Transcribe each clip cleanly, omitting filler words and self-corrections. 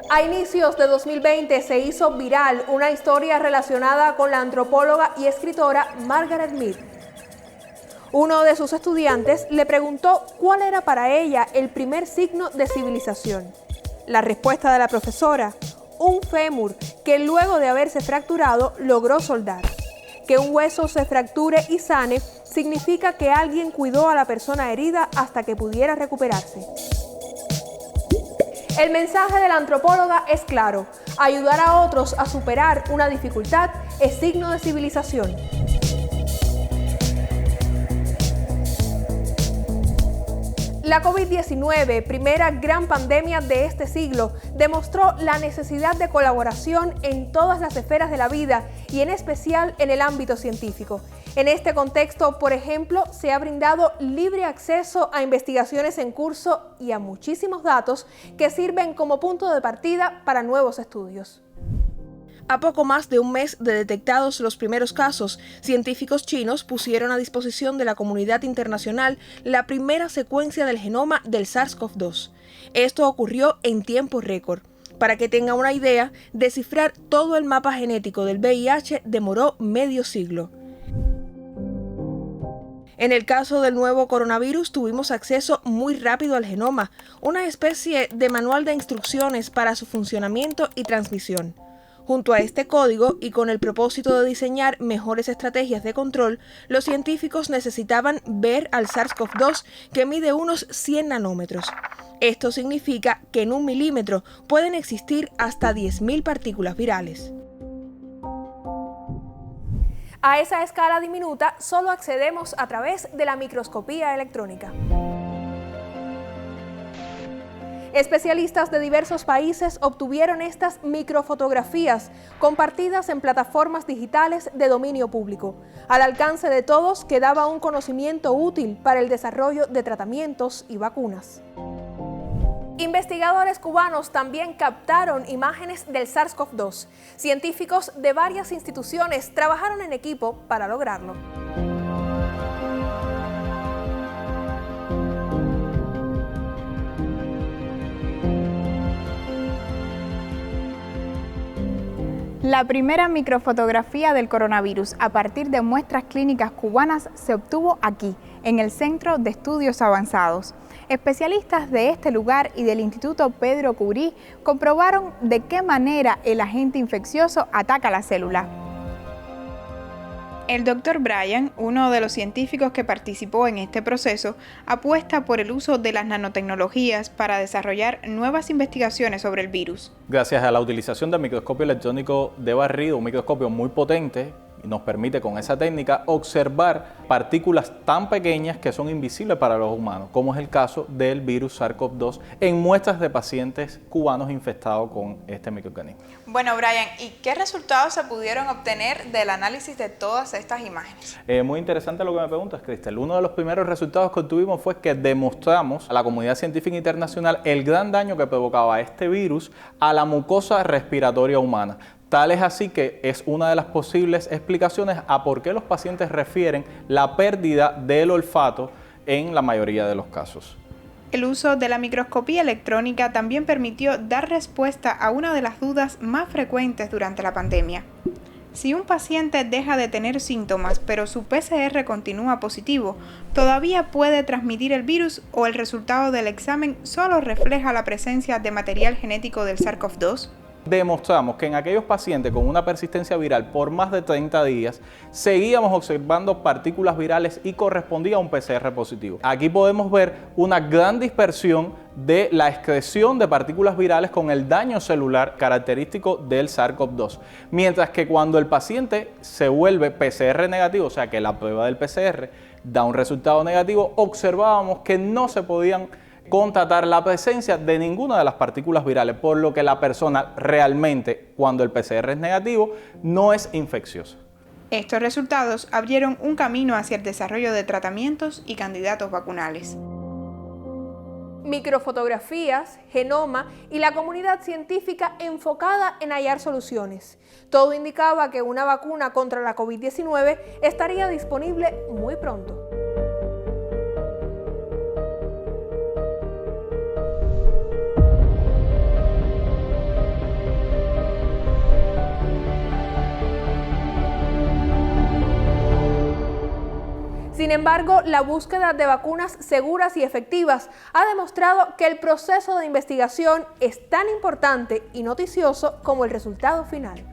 A inicios de 2020 se hizo viral una historia relacionada con la antropóloga y escritora Margaret Mead. Uno de sus estudiantes le preguntó cuál era para ella el primer signo de civilización. La respuesta de la profesora: un fémur que luego de haberse fracturado logró soldar. Que un hueso se fracture y sane significa que alguien cuidó a la persona herida hasta que pudiera recuperarse. El mensaje de la antropóloga es claro: ayudar a otros a superar una dificultad es signo de civilización. La COVID-19, primera gran pandemia de este siglo, demostró la necesidad de colaboración en todas las esferas de la vida y en especial en el ámbito científico. En este contexto, por ejemplo, se ha brindado libre acceso a investigaciones en curso y a muchísimos datos que sirven como punto de partida para nuevos estudios. A poco más de un mes de detectados los primeros casos, científicos chinos pusieron a disposición de la comunidad internacional la primera secuencia del genoma del SARS-CoV-2. Esto ocurrió en tiempo récord. Para que tenga una idea, descifrar todo el mapa genético del VIH demoró medio siglo. En el caso del nuevo coronavirus tuvimos acceso muy rápido al genoma, una especie de manual de instrucciones para su funcionamiento y transmisión. Junto a este código y con el propósito de diseñar mejores estrategias de control, los científicos necesitaban ver al SARS-CoV-2 que mide unos 100 nanómetros. Esto significa que en 1 milímetro pueden existir hasta 10.000 partículas virales. A esa escala diminuta solo accedemos a través de la microscopía electrónica. Especialistas de diversos países obtuvieron estas microfotografías compartidas en plataformas digitales de dominio público. Al alcance de todos quedaba un conocimiento útil para el desarrollo de tratamientos y vacunas. Investigadores cubanos también captaron imágenes del SARS-CoV-2. Científicos de varias instituciones trabajaron en equipo para lograrlo. La primera microfotografía del coronavirus a partir de muestras clínicas cubanas se obtuvo aquí, en el Centro de Estudios Avanzados. Especialistas de este lugar y del Instituto Pedro Curie comprobaron de qué manera el agente infeccioso ataca la célula. El Dr. Bryan, uno de los científicos que participó en este proceso, apuesta por el uso de las nanotecnologías para desarrollar nuevas investigaciones sobre el virus. Gracias a la utilización del microscopio electrónico de barrido, un microscopio muy potente, nos permite con esa técnica observar partículas tan pequeñas que son invisibles para los humanos, como es el caso del virus SARS-CoV-2 en muestras de pacientes cubanos infectados con este microorganismo. Bueno, Bryan, ¿y qué resultados se pudieron obtener del análisis de todas estas imágenes? Muy interesante lo que me preguntas, Cristel. Uno de los primeros resultados que obtuvimos fue que demostramos a la comunidad científica internacional el gran daño que provocaba este virus a la mucosa respiratoria humana. Tal es así que es una de las posibles explicaciones a por qué los pacientes refieren la pérdida del olfato en la mayoría de los casos. El uso de la microscopía electrónica también permitió dar respuesta a una de las dudas más frecuentes durante la pandemia. Si un paciente deja de tener síntomas, pero su PCR continúa positivo, ¿todavía puede transmitir el virus o el resultado del examen solo refleja la presencia de material genético del SARS-CoV-2? Demostramos que en aquellos pacientes con una persistencia viral por más de 30 días, seguíamos observando partículas virales y correspondía a un PCR positivo. Aquí podemos ver una gran dispersión de la excreción de partículas virales con el daño celular característico del SARS-CoV-2. Mientras que cuando el paciente se vuelve PCR negativo, o sea que la prueba del PCR da un resultado negativo, observábamos que no se podían constatar la presencia de ninguna de las partículas virales, por lo que la persona realmente, cuando el PCR es negativo, no es infecciosa. Estos resultados abrieron un camino hacia el desarrollo de tratamientos y candidatos vacunales. microfotografías, genoma y la comunidad científica enfocada en hallar soluciones. Todo indicaba que una vacuna contra la COVID-19 estaría disponible muy pronto. Sin embargo, la búsqueda de vacunas seguras y efectivas ha demostrado que el proceso de investigación es tan importante y noticioso como el resultado final.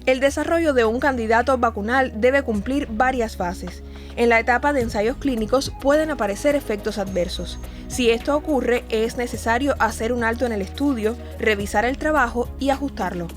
El desarrollo de un candidato vacunal debe cumplir varias fases. En la etapa de ensayos clínicos pueden aparecer efectos adversos. Si esto ocurre, es necesario hacer un alto en el estudio, revisar el trabajo y ajustarlo.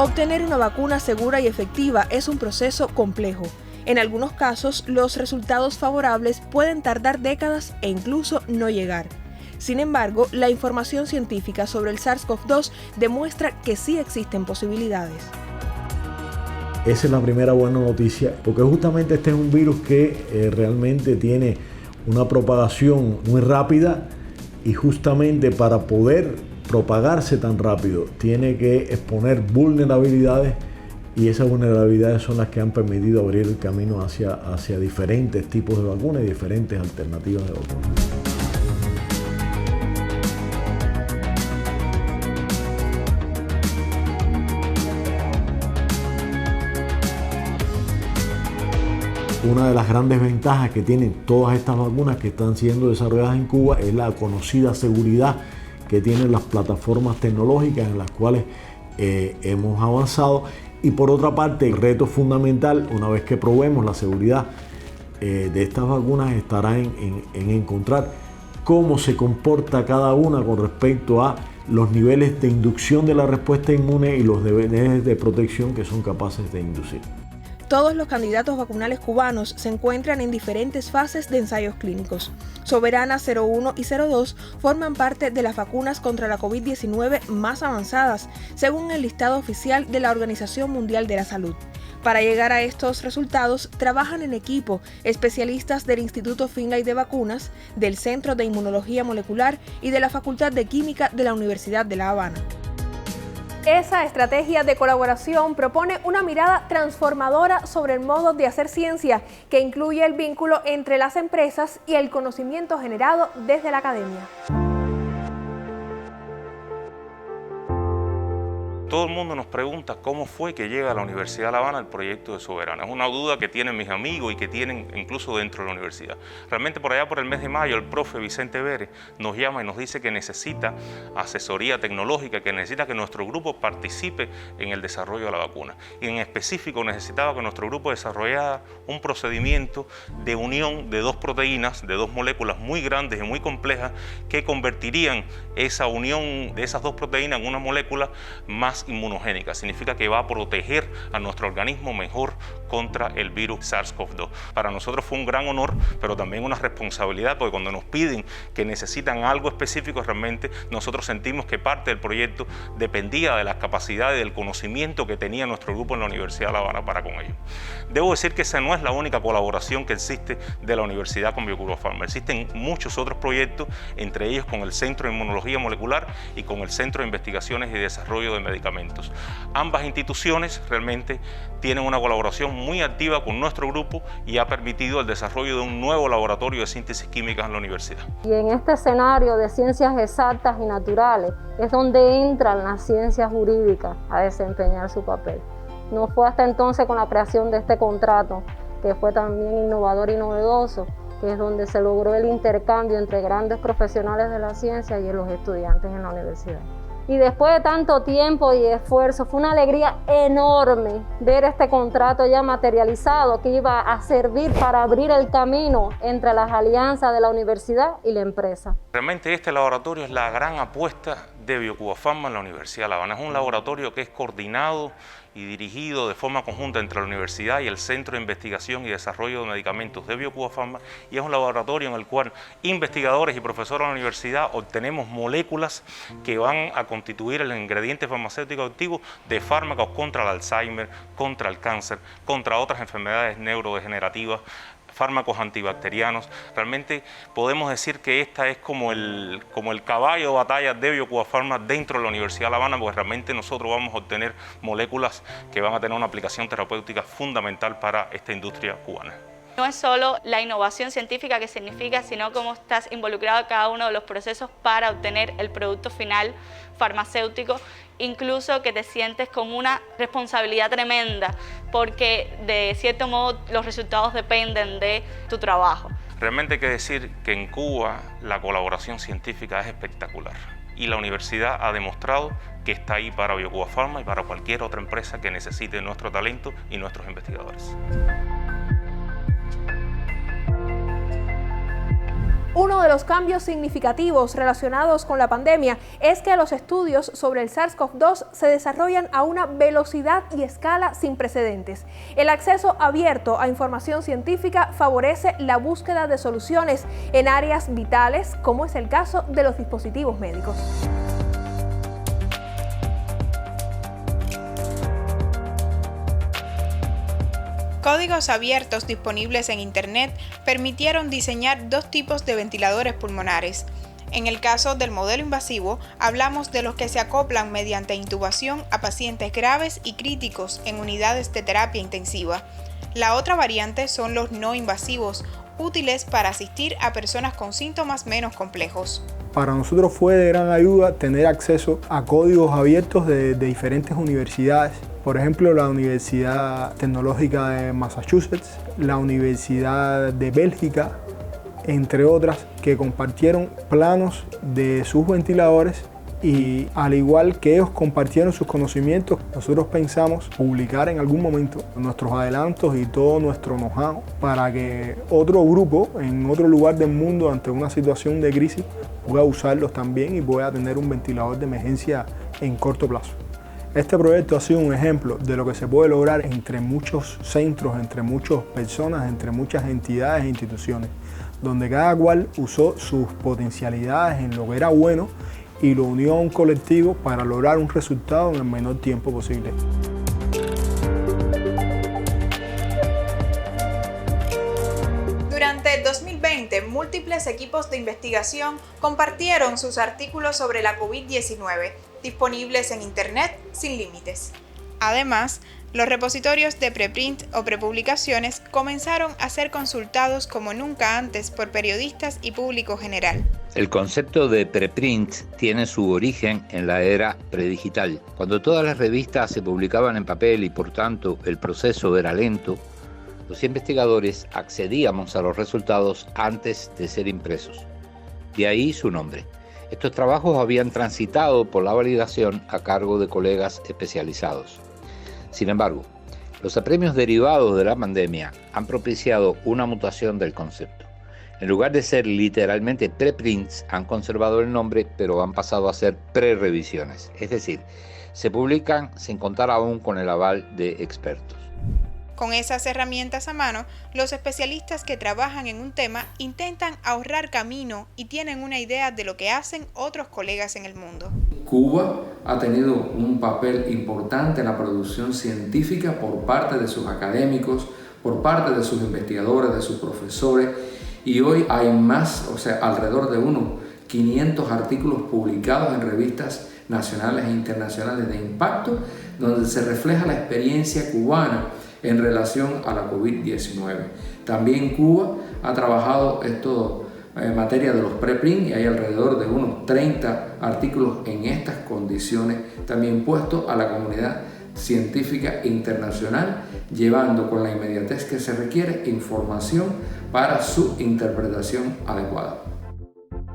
Obtener una vacuna segura y efectiva es un proceso complejo. En algunos casos, los resultados favorables pueden tardar décadas e incluso no llegar. Sin embargo, la información científica sobre el SARS-CoV-2 demuestra que sí existen posibilidades. Esa es la primera buena noticia, porque justamente este es un virus que realmente tiene una propagación muy rápida y justamente para poder propagarse tan rápido tiene que exponer vulnerabilidades y esas vulnerabilidades son las que han permitido abrir el camino hacia diferentes tipos de vacunas y diferentes alternativas de vacunas. Una de las grandes ventajas que tienen todas estas vacunas que están siendo desarrolladas en Cuba es la conocida seguridad que tienen las plataformas tecnológicas en las cuales hemos avanzado. Y por otra parte, el reto fundamental, una vez que probemos la seguridad de estas vacunas, estará en encontrar cómo se comporta cada una con respecto a los niveles de inducción de la respuesta inmune y los niveles de protección que son capaces de inducir. Todos los candidatos vacunales cubanos se encuentran en diferentes fases de ensayos clínicos. Soberana 01 y 02 forman parte de las vacunas contra la COVID-19 más avanzadas, según el listado oficial de la Organización Mundial de la Salud. Para llegar a estos resultados, trabajan en equipo especialistas del Instituto Finlay de Vacunas, del Centro de Inmunología Molecular y de la Facultad de Química de la Universidad de La Habana. Esa estrategia de colaboración propone una mirada transformadora sobre el modo de hacer ciencia que incluye el vínculo entre las empresas y el conocimiento generado desde la academia. Todo el mundo nos pregunta cómo fue que llega a la Universidad de La Habana el proyecto de Soberana. Es una duda que tienen mis amigos y que tienen incluso dentro de la universidad. Realmente por allá por el mes de mayo el profe Vicente Vélez nos llama y nos dice que necesita asesoría tecnológica, que necesita que nuestro grupo participe en el desarrollo de la vacuna. Y en específico necesitaba que nuestro grupo desarrollara un procedimiento de unión de dos proteínas, de dos moléculas muy grandes y muy complejas que convertirían esa unión de esas dos proteínas en una molécula más inmunogénica. Significa que va a proteger a nuestro organismo mejor contra el virus SARS-CoV-2. Para nosotros fue un gran honor, pero también una responsabilidad, porque cuando nos piden que necesitan algo específico, realmente nosotros sentimos que parte del proyecto dependía de las capacidades y del conocimiento que tenía nuestro grupo en la Universidad de La Habana para con ello. Debo decir que esa no es la única colaboración que existe de la universidad con BioCuba Pharma. Existen muchos otros proyectos, entre ellos con el Centro de Inmunología Molecular y con el Centro de Investigaciones y Desarrollo de Medicamentos. Ambas instituciones realmente tienen una colaboración muy activa con nuestro grupo y ha permitido el desarrollo de un nuevo laboratorio de síntesis química en la universidad. Y en este escenario de ciencias exactas y naturales es donde entran las ciencias jurídicas a desempeñar su papel. No fue hasta entonces con la creación de este contrato, que fue también innovador y novedoso, que es donde se logró el intercambio entre grandes profesionales de la ciencia y los estudiantes en la universidad. Y después de tanto tiempo y esfuerzo, fue una alegría enorme ver este contrato ya materializado que iba a servir para abrir el camino entre las alianzas de la universidad y la empresa. Realmente este laboratorio es la gran apuesta de BioCuba Pharma en la Universidad de La Habana. Es un laboratorio que es coordinado y dirigido de forma conjunta entre la universidad y el Centro de Investigación y Desarrollo de Medicamentos de BioCuba Pharma, y es un laboratorio en el cual investigadores y profesores de la universidad obtenemos moléculas que van a constituir el ingrediente farmacéutico activo de fármacos contra el Alzheimer, contra el cáncer, contra otras enfermedades neurodegenerativas, fármacos antibacterianos. Realmente podemos decir que esta es como el caballo de batalla de BioCuba Pharma dentro de la Universidad de La Habana, porque realmente nosotros vamos a obtener moléculas que van a tener una aplicación terapéutica fundamental para esta industria cubana. No es solo la innovación científica que significa, sino cómo estás involucrado en cada uno de los procesos para obtener el producto final farmacéutico, incluso que te sientes con una responsabilidad tremenda, porque de cierto modo los resultados dependen de tu trabajo. Realmente hay que decir que en Cuba la colaboración científica es espectacular y la universidad ha demostrado que está ahí para BioCuba Pharma y para cualquier otra empresa que necesite nuestro talento y nuestros investigadores. Uno de los cambios significativos relacionados con la pandemia es que los estudios sobre el SARS-CoV-2 se desarrollan a una velocidad y escala sin precedentes. El acceso abierto a información científica favorece la búsqueda de soluciones en áreas vitales, como es el caso de los dispositivos médicos. Códigos abiertos disponibles en Internet permitieron diseñar dos tipos de ventiladores pulmonares. En el caso del modelo invasivo, hablamos de los que se acoplan mediante intubación a pacientes graves y críticos en unidades de terapia intensiva. La otra variante son los no invasivos, útiles para asistir a personas con síntomas menos complejos. Para nosotros fue de gran ayuda tener acceso a códigos abiertos de diferentes universidades. Por ejemplo, la Universidad Tecnológica de Massachusetts, la Universidad de Bélgica, entre otras, que compartieron planos de sus ventiladores y al igual que ellos compartieron sus conocimientos, nosotros pensamos publicar en algún momento nuestros adelantos y todo nuestro know-how para que otro grupo en otro lugar del mundo ante una situación de crisis pueda usarlos también y pueda tener un ventilador de emergencia en corto plazo. Este proyecto ha sido un ejemplo de lo que se puede lograr entre muchos centros, entre muchas personas, entre muchas entidades e instituciones, donde cada cual usó sus potencialidades en lo que era bueno y lo unió a un colectivo para lograr un resultado en el menor tiempo posible. Durante el 2020, múltiples equipos de investigación compartieron sus artículos sobre la COVID-19, disponibles en Internet sin límites. Además, los repositorios de preprint o prepublicaciones comenzaron a ser consultados como nunca antes por periodistas y público general. El concepto de preprint tiene su origen en la era predigital, cuando todas las revistas se publicaban en papel y por tanto el proceso era lento. Los investigadores accedíamos a los resultados antes de ser impresos. De ahí su nombre. Estos trabajos habían transitado por la validación a cargo de colegas especializados. Sin embargo, los apremios derivados de la pandemia han propiciado una mutación del concepto. En lugar de ser literalmente preprints, han conservado el nombre, pero han pasado a ser pre-revisiones. Es decir, se publican sin contar aún con el aval de expertos. Con esas herramientas a mano, los especialistas que trabajan en un tema intentan ahorrar camino y tienen una idea de lo que hacen otros colegas en el mundo. Cuba ha tenido un papel importante en la producción científica por parte de sus académicos, por parte de sus investigadores, de sus profesores, y hoy hay más, alrededor de unos 500 artículos publicados en revistas nacionales e internacionales de impacto, donde se refleja la experiencia cubana en relación a la COVID-19. También Cuba ha trabajado en materia de los preprint y hay alrededor de unos 30 artículos en estas condiciones, también puestos a la comunidad científica internacional, llevando con la inmediatez que se requiere información para su interpretación adecuada.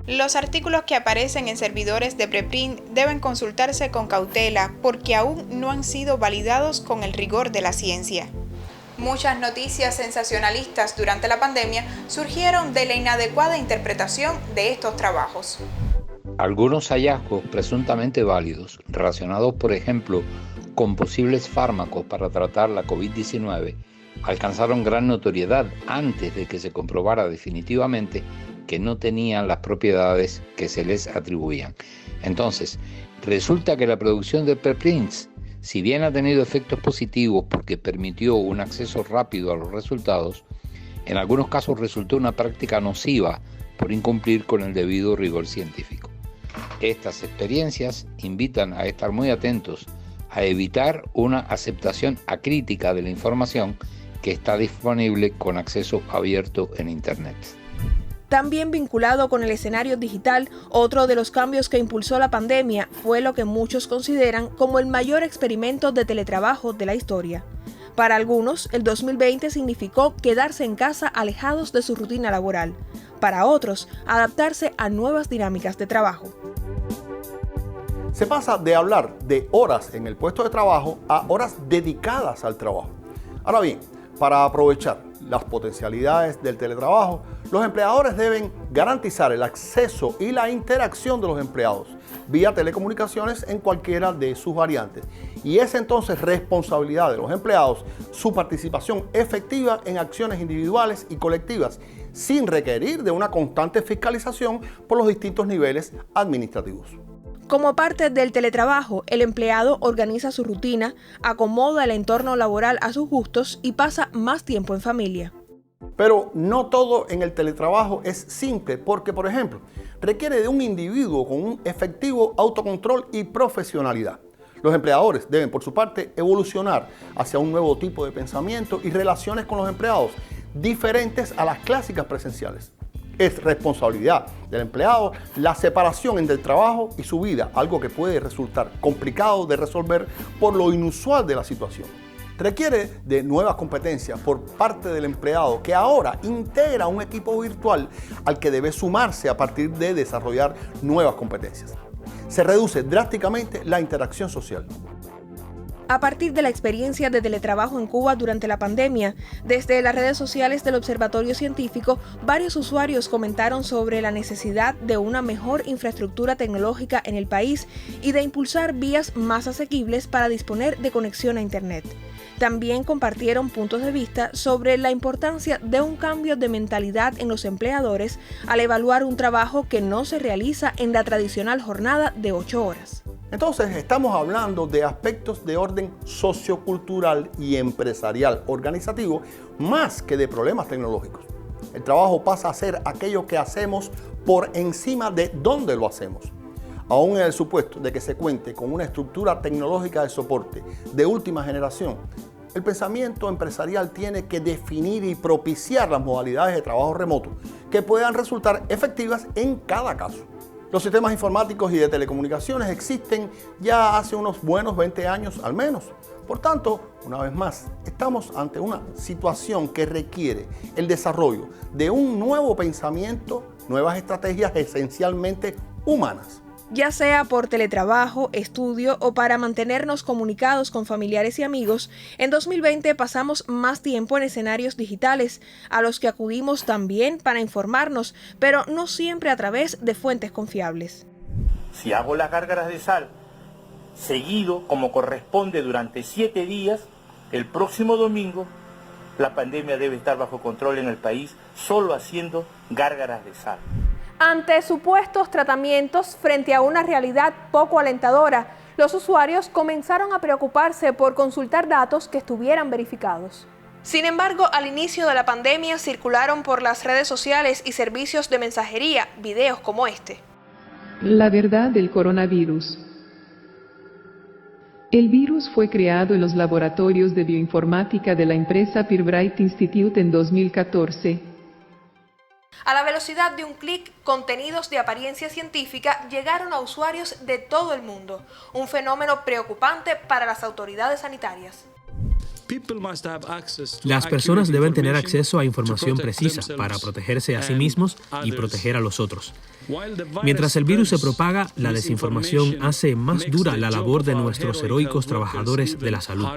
Los artículos que aparecen en servidores de preprint deben consultarse con cautela porque aún no han sido validados con el rigor de la ciencia. Muchas noticias sensacionalistas durante la pandemia surgieron de la inadecuada interpretación de estos trabajos. Algunos hallazgos presuntamente válidos, relacionados por ejemplo con posibles fármacos para tratar la COVID-19 alcanzaron gran notoriedad antes de que se comprobara definitivamente que no tenían las propiedades que se les atribuían. Entonces, resulta que la producción de preprints, si bien ha tenido efectos positivos porque permitió un acceso rápido a los resultados, en algunos casos resultó una práctica nociva por incumplir con el debido rigor científico. Estas experiencias invitan a estar muy atentos a evitar una aceptación acrítica de la información que está disponible con acceso abierto en Internet. También vinculado con el escenario digital, otro de los cambios que impulsó la pandemia fue lo que muchos consideran como el mayor experimento de teletrabajo de la historia. Para algunos, el 2020 significó quedarse en casa alejados de su rutina laboral. Para otros, adaptarse a nuevas dinámicas de trabajo. Se pasa de hablar de horas en el puesto de trabajo a horas dedicadas al trabajo. Ahora bien, para aprovechar las potencialidades del teletrabajo, los empleadores deben garantizar el acceso y la interacción de los empleados vía telecomunicaciones en cualquiera de sus variantes. Y es entonces responsabilidad de los empleados su participación efectiva en acciones individuales y colectivas, sin requerir de una constante fiscalización por los distintos niveles administrativos. Como parte del teletrabajo, el empleado organiza su rutina, acomoda el entorno laboral a sus gustos y pasa más tiempo en familia. Pero no todo en el teletrabajo es simple porque, por ejemplo, requiere de un individuo con un efectivo autocontrol y profesionalidad. Los empleadores deben, por su parte, evolucionar hacia un nuevo tipo de pensamiento y relaciones con los empleados, diferentes a las clásicas presenciales. Es responsabilidad del empleado la separación entre el trabajo y su vida, algo que puede resultar complicado de resolver por lo inusual de la situación. Requiere de nuevas competencias por parte del empleado que ahora integra un equipo virtual al que debe sumarse a partir de desarrollar nuevas competencias. Se reduce drásticamente la interacción social. A partir de la experiencia de teletrabajo en Cuba durante la pandemia, desde las redes sociales del Observatorio Científico, varios usuarios comentaron sobre la necesidad de una mejor infraestructura tecnológica en el país y de impulsar vías más asequibles para disponer de conexión a Internet. También compartieron puntos de vista sobre la importancia de un cambio de mentalidad en los empleadores al evaluar un trabajo que no se realiza en la tradicional jornada de 8 horas. Entonces, estamos hablando de aspectos de orden sociocultural y empresarial organizativo más que de problemas tecnológicos. El trabajo pasa a ser aquello que hacemos por encima de dónde lo hacemos. Aún en el supuesto de que se cuente con una estructura tecnológica de soporte de última generación, el pensamiento empresarial tiene que definir y propiciar las modalidades de trabajo remoto que puedan resultar efectivas en cada caso. Los sistemas informáticos y de telecomunicaciones existen ya hace unos buenos 20 años al menos. Por tanto, una vez más, estamos ante una situación que requiere el desarrollo de un nuevo pensamiento, nuevas estrategias esencialmente humanas. Ya sea por teletrabajo, estudio o para mantenernos comunicados con familiares y amigos, en 2020 pasamos más tiempo en escenarios digitales, a los que acudimos también para informarnos, pero no siempre a través de fuentes confiables. Si hago las gárgaras de sal seguido, como corresponde, durante 7 días, el próximo domingo, la pandemia debe estar bajo control en el país solo haciendo gárgaras de sal. Ante supuestos tratamientos frente a una realidad poco alentadora, los usuarios comenzaron a preocuparse por consultar datos que estuvieran verificados. Sin embargo, al inicio de la pandemia circularon por las redes sociales y servicios de mensajería videos como este. La verdad del coronavirus. El virus fue creado en los laboratorios de bioinformática de la empresa Pirbright Institute en 2014. A la velocidad de un clic, contenidos de apariencia científica llegaron a usuarios de todo el mundo, un fenómeno preocupante para las autoridades sanitarias. Las personas deben tener acceso a información precisa para protegerse a sí mismos y proteger a los otros. Mientras el virus se propaga, la desinformación hace más dura la labor de nuestros heroicos trabajadores de la salud.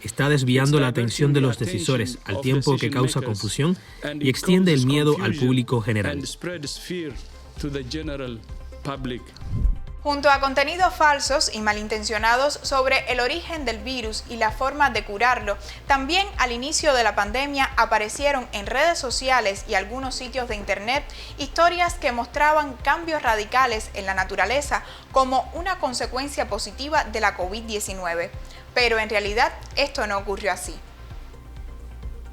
Está desviando la atención de los decisores al tiempo que causa confusión y extiende el miedo al público general. Junto a contenidos falsos y malintencionados sobre el origen del virus y la forma de curarlo, también al inicio de la pandemia aparecieron en redes sociales y algunos sitios de internet historias que mostraban cambios radicales en la naturaleza como una consecuencia positiva de la COVID-19. Pero en realidad esto no ocurrió así.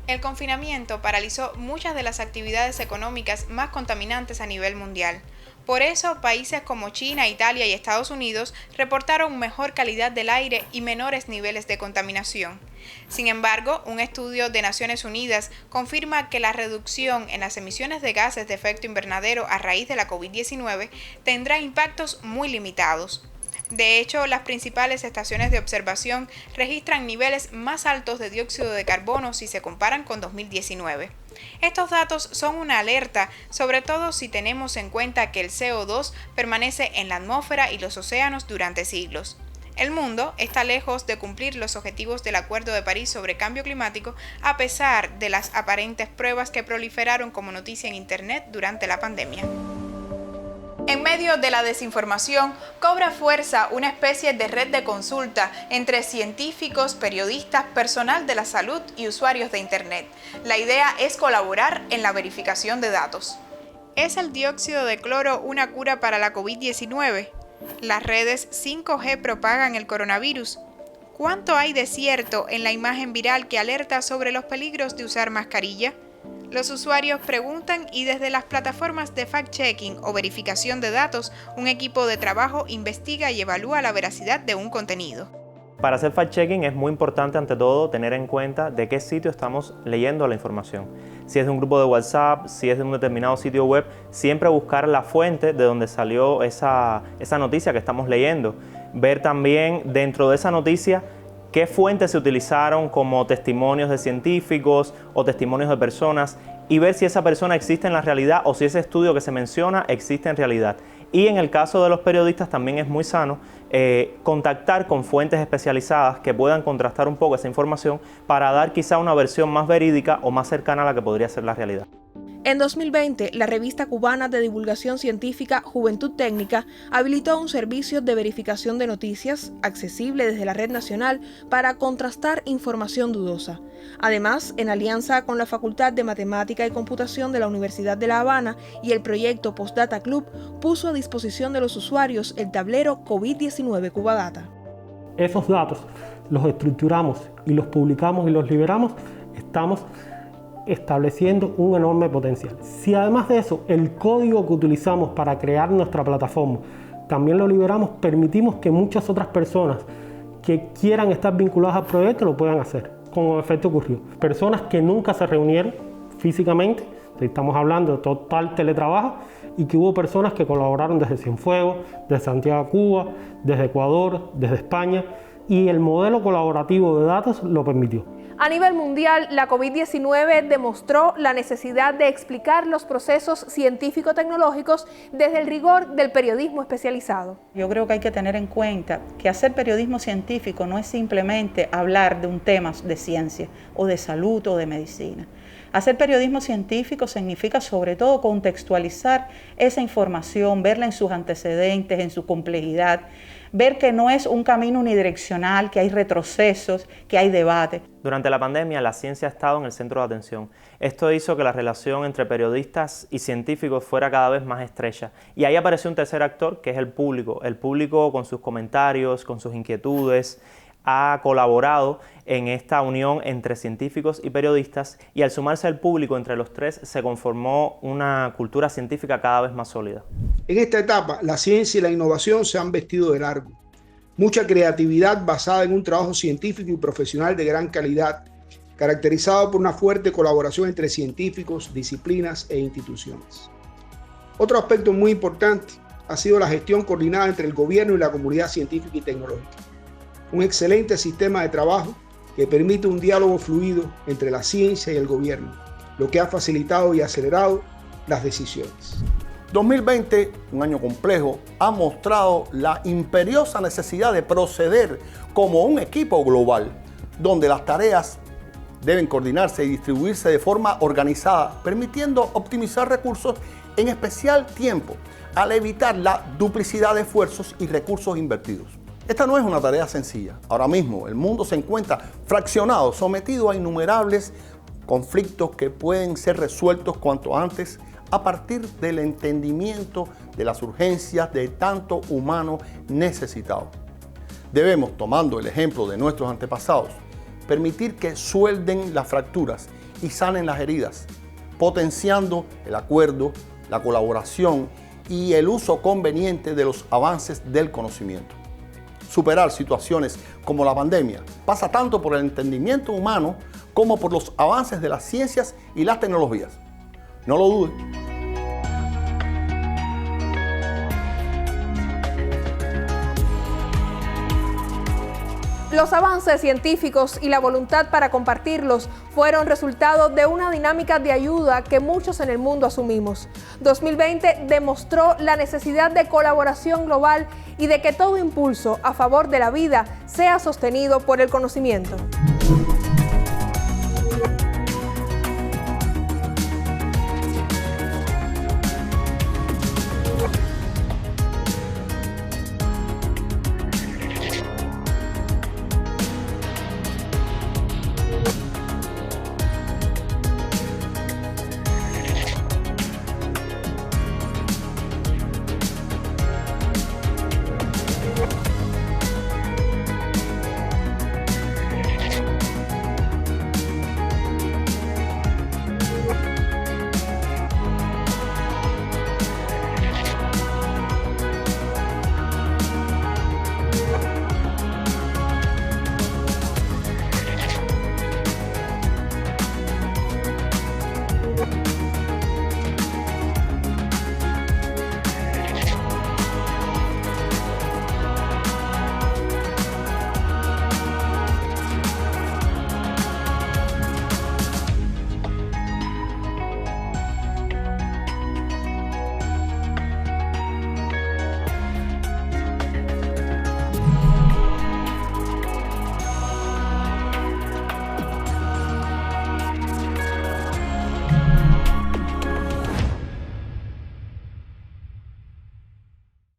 El confinamiento paralizó muchas de las actividades económicas más contaminantes a nivel mundial. Por eso, países como China, Italia y Estados Unidos reportaron mejor calidad del aire y menores niveles de contaminación. Sin embargo, un estudio de Naciones Unidas confirma que la reducción en las emisiones de gases de efecto invernadero a raíz de la COVID-19 tendrá impactos muy limitados. De hecho, las principales estaciones de observación registran niveles más altos de dióxido de carbono si se comparan con 2019. Estos datos son una alerta, sobre todo si tenemos en cuenta que el CO2 permanece en la atmósfera y los océanos durante siglos. El mundo está lejos de cumplir los objetivos del Acuerdo de París sobre Cambio Climático, a pesar de las aparentes pruebas que proliferaron como noticia en Internet durante la pandemia. En medio de la desinformación, cobra fuerza una especie de red de consulta entre científicos, periodistas, personal de la salud y usuarios de Internet. La idea es colaborar en la verificación de datos. ¿Es el dióxido de cloro una cura para la COVID-19? ¿Las redes 5G propagan el coronavirus? ¿Cuánto hay de cierto en la imagen viral que alerta sobre los peligros de usar mascarilla? Los usuarios preguntan y desde las plataformas de fact-checking o verificación de datos, un equipo de trabajo investiga y evalúa la veracidad de un contenido. Para hacer fact-checking es muy importante ante todo tener en cuenta de qué sitio estamos leyendo la información. Si es de un grupo de WhatsApp, si es de un determinado sitio web, siempre buscar la fuente de donde salió esa noticia que estamos leyendo. Ver también dentro de esa noticia qué fuentes se utilizaron como testimonios de científicos o testimonios de personas y ver si esa persona existe en la realidad o si ese estudio que se menciona existe en realidad. Y en el caso de los periodistas también es muy sano contactar con fuentes especializadas que puedan contrastar un poco esa información para dar quizá una versión más verídica o más cercana a la que podría ser la realidad. En 2020, la revista cubana de divulgación científica Juventud Técnica habilitó un servicio de verificación de noticias accesible desde la red nacional para contrastar información dudosa. Además, en alianza con la Facultad de Matemática y Computación de la Universidad de La Habana y el proyecto Postdata Club, puso a disposición de los usuarios el tablero COVID-19 Cubadata. Esos datos los estructuramos y los publicamos y los liberamos, estamos estableciendo un enorme potencial. Si además de eso, el código que utilizamos para crear nuestra plataforma también lo liberamos, permitimos que muchas otras personas que quieran estar vinculadas al proyecto lo puedan hacer, como efecto ocurrió. Personas que nunca se reunieron físicamente, estamos hablando de total teletrabajo, y que hubo personas que colaboraron desde Cienfuegos, desde Santiago, Cuba, desde Ecuador, desde España, y el modelo colaborativo de datos lo permitió. A nivel mundial, la COVID-19 demostró la necesidad de explicar los procesos científico-tecnológicos desde el rigor del periodismo especializado. Yo creo que hay que tener en cuenta que hacer periodismo científico no es simplemente hablar de un tema de ciencia o de salud o de medicina. Hacer periodismo científico significa sobre todo contextualizar esa información, verla en sus antecedentes, en su complejidad, ver que no es un camino unidireccional, que hay retrocesos, que hay debate. Durante la pandemia, la ciencia ha estado en el centro de atención. Esto hizo que la relación entre periodistas y científicos fuera cada vez más estrecha. Y ahí apareció un tercer actor, que es el público. El público, con sus comentarios, con sus inquietudes, ha colaborado en esta unión entre científicos y periodistas, y al sumarse al público entre los tres se conformó una cultura científica cada vez más sólida. En esta etapa, la ciencia y la innovación se han vestido de largo. Mucha creatividad basada en un trabajo científico y profesional de gran calidad, caracterizado por una fuerte colaboración entre científicos, disciplinas e instituciones. Otro aspecto muy importante ha sido la gestión coordinada entre el gobierno y la comunidad científica y tecnológica. Un excelente sistema de trabajo que permite un diálogo fluido entre la ciencia y el gobierno, lo que ha facilitado y acelerado las decisiones. 2020, un año complejo, ha mostrado la imperiosa necesidad de proceder como un equipo global, donde las tareas deben coordinarse y distribuirse de forma organizada, permitiendo optimizar recursos en especial tiempo, al evitar la duplicidad de esfuerzos y recursos invertidos. Esta no es una tarea sencilla. Ahora mismo el mundo se encuentra fraccionado, sometido a innumerables conflictos que pueden ser resueltos cuanto antes a partir del entendimiento de las urgencias de tanto humano necesitado. Debemos, tomando el ejemplo de nuestros antepasados, permitir que suelden las fracturas y sanen las heridas, potenciando el acuerdo, la colaboración y el uso conveniente de los avances del conocimiento. Superar situaciones como la pandemia pasa tanto por el entendimiento humano como por los avances de las ciencias y las tecnologías. No lo dude. Los avances científicos y la voluntad para compartirlos fueron resultado de una dinámica de ayuda que muchos en el mundo asumimos. 2020 demostró la necesidad de colaboración global y de que todo impulso a favor de la vida sea sostenido por el conocimiento.